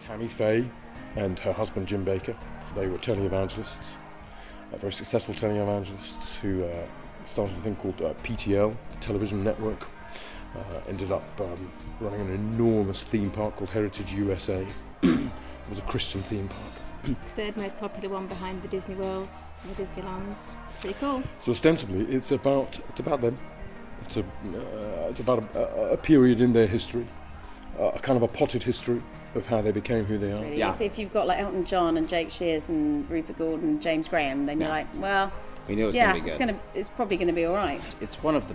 Tammy Faye and her husband Jim Bakker. They were televangelists, very successful televangelists who started a thing called PTL, Television Network. Ended up running an enormous theme park called Heritage USA. It was a Christian theme park. Third most popular one behind the Disney Worlds and the Disneylands. Pretty cool. So ostensibly, it's about them. It's about a period in their history, a kind of a potted history of how they became who they are. Really, if you've got like Elton John and Jake Shears and Rupert Goold and James Graham, then you're like, well, we knew it was going to be good. It's probably going to be all right. It's one of the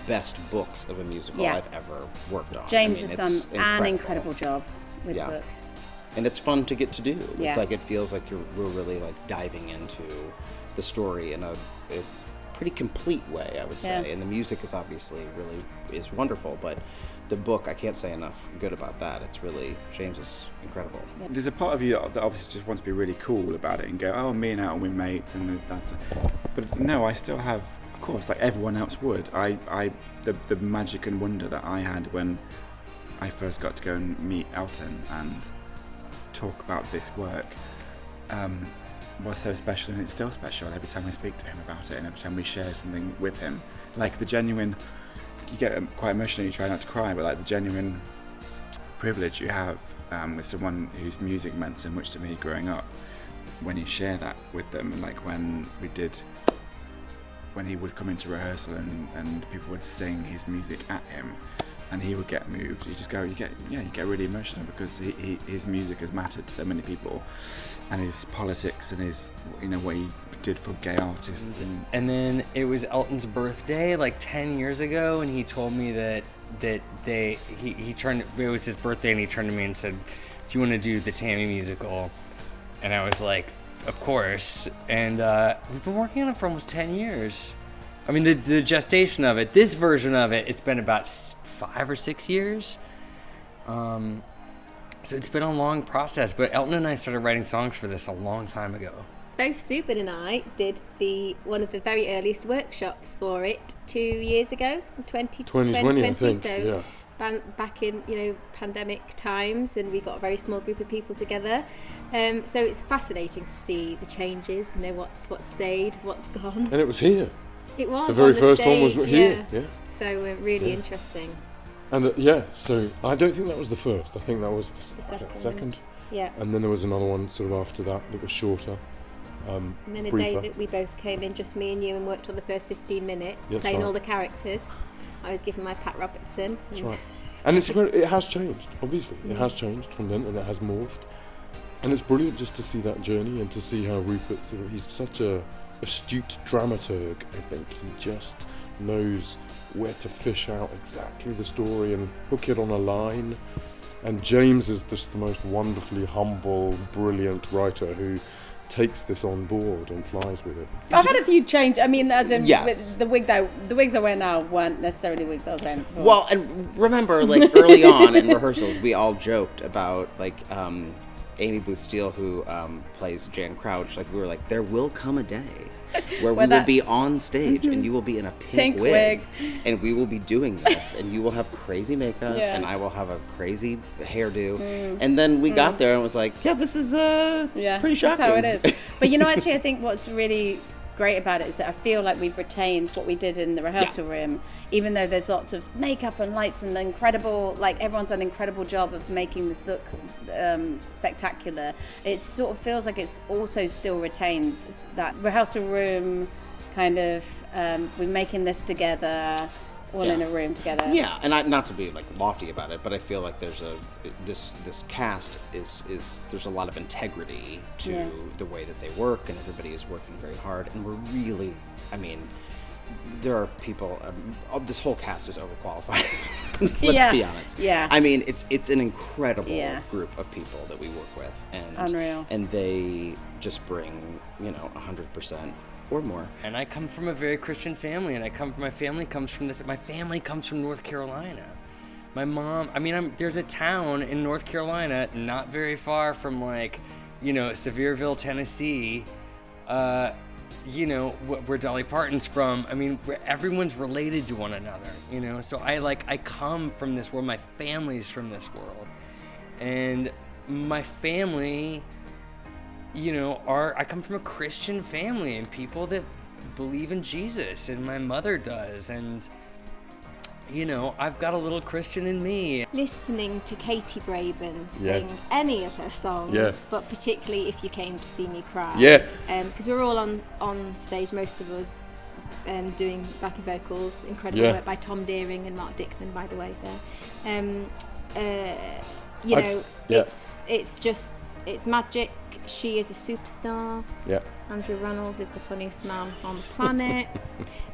best books of a musical I've ever worked on. James has done an incredible job with the book. And it's fun to get to do. Yeah. It's like it feels like we're really like diving into the story in a pretty complete way, I would say. Yeah. And the music is obviously really is wonderful, but the book, I can't say enough good about that. It's really, James is incredible. Yeah. There's a part of you that obviously just wants to be really cool about it and go, oh, me and Elton, we're mates, and that's. But no, I still have, of course, like everyone else would. The magic and wonder that I had when I first got to go and meet Elton and talk about this work was so special, and it's still special every time I speak to him about it and every time we share something with him. Like the genuine, you get quite emotional, you try not to cry, but like the genuine privilege you have with someone whose music meant so much to me growing up, when you share that with them. And like when he would come into rehearsal and people would sing his music at him and he would get moved, you get really emotional because his music has mattered to so many people, and his politics and his, what he did for gay artists. And then it was Elton's birthday like 10 years ago, and he told me that he turned, it was his birthday, and he turned to me and said, do you want to do the Tammy musical? And I was like, of course. And we've been working on it for almost 10 years. I mean, the gestation of it, this version of it, it's been about 5 or 6 years. So it's been a long process, but Elton and I started writing songs for this a long time ago. Both Zubin and I did one of the very earliest workshops for it 2 years ago, 2020, I think, so back in pandemic times, and we got a very small group of people together. So it's fascinating to see the changes, what's stayed, what's gone. And it was here. It was. The very on the first stage, one was here. Yeah. So really interesting. And so I don't think that was the first. I think that was the second. Yeah. And then there was another one sort of after that was shorter. And then a briefer. day that we both came in, just me and you, and worked on the first 15 minutes, That's playing right. all the characters. I was given my Pat Robertson. That's right. And it has changed, obviously. It has changed from then, and it has morphed. And it's brilliant just to see that journey and to see how Rupert, he's such a astute dramaturg, I think. He just knows where to fish out exactly the story and hook it on a line. And James is just the most wonderfully humble, brilliant writer who takes this on board and flies with it. I've had a few change. I mean, as in Yes. the wigs I wear now weren't necessarily wigs I was wearing before. Well, and remember, like early on in rehearsals, we all joked about like Amy Booth Steele, who plays Jan Crouch. Like we were like, there will come a day where we will be on stage and you will be in a pink wig, and we will be doing this, and you will have crazy makeup, and I will have a crazy hairdo. And then we got there and it was like, this is it's pretty shocking. That's how it is. But actually, I think what's really great about it is that I feel like we've retained what we did in the rehearsal room, even though there's lots of makeup and lights and everyone's done an incredible job of making this look spectacular. It sort of feels like it's also still retained that rehearsal room kind of, we're making this together, all in a room together. Yeah, and not to be like lofty about it, but I feel like there's this cast is there's a lot of integrity to the way that they work, and everybody is working very hard, and we're really, I mean, there are people. This whole cast is overqualified. Let's be honest. Yeah. I mean, it's an incredible group of people that we work with, and unreal. And they just bring 100%. Or more. And I come from a very Christian family, and my family comes from North Carolina. My mom, there's a town in North Carolina, not very far from Sevierville, Tennessee, where Dolly Parton's from. Where everyone's related to one another, so I come from this world, my family's from this world. And my family, I come from a Christian family and people that believe in Jesus, and my mother does, and I've got a little Christian in me. Listening to Katie Brayben sing any of her songs, but particularly If You Came to See Me Cry. Because we're all on stage, most of us, doing backing vocals. Incredible work by Tom Deering and Mark Dickman, by the way. It's magic. She is a superstar. Andrew Rannells is the funniest man on the planet.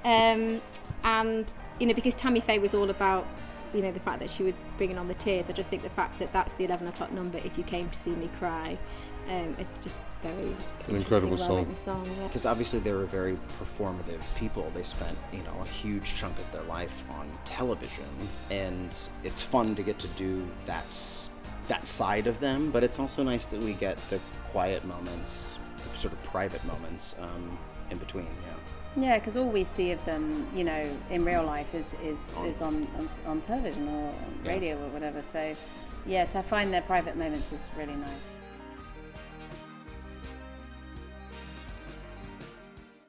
And because Tammy Faye was all about, the fact that she would bring in on the tears. I just think the fact that that's the 11 o'clock number, If You Came to See Me Cry, it's just very an incredible song. Because obviously they were very performative people. They spent, a huge chunk of their life on television, and it's fun to get to do that side of them. But it's also nice that we get the quiet moments, sort of private moments, in between. Yeah, because all we see of them, in real life is on television or on radio or whatever. So, to find their private moments is really nice.